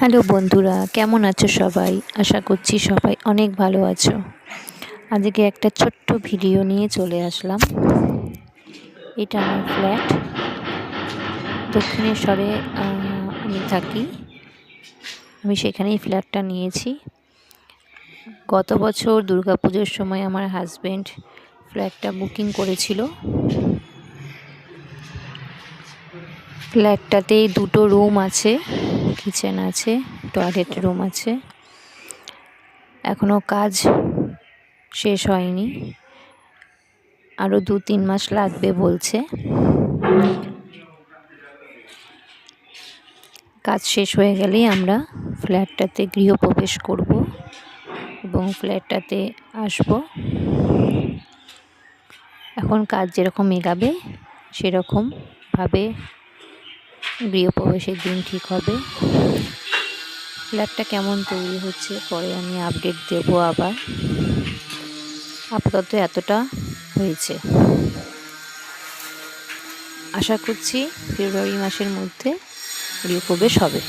Hello বন্ধুরা, কেমন আছো সবাই? আশা করছি সবাই অনেক ভালো আছো। আজকে একটা ছোট্ট ভিডিও নিয়ে চলে আসলাম। এটা আমার ফ্ল্যাট। দক্ষিণেশ্বরে আমি থাকি। আমি সেখানেই ফ্ল্যাটটা নিয়েছি। গত বছর দুর্গাপুজোর সময় আমার হাজব্যান্ড ফ্ল্যাটটা বুকিং করেছিল। ফ্ল্যাটটাতে দুটো রুম আছে, কিচেন আছে, টয়লেট রুম আছে। এখনও কাজ শেষ হয়নি, আরও 2-3 মাস লাগবে বলছে। কাজ শেষ হয়ে গেলেই আমরা ফ্ল্যাটটাতে গৃহপ্রবেশ করব এবং ফ্ল্যাটটাতে আসব। এখন কাজ যেরকম এগাবে সেরকমভাবে গৃহপ্রবেশের দিন ঠিক হবে। ফ্ল্যাটটা কেমন তৈরি হচ্ছে পরে আমি আপডেট দেব আবার। আপাতত এতটা হয়েছে। আশা করছি ফেব্রুয়ারি মাসের মধ্যে গৃহপ্রবেশ হবে।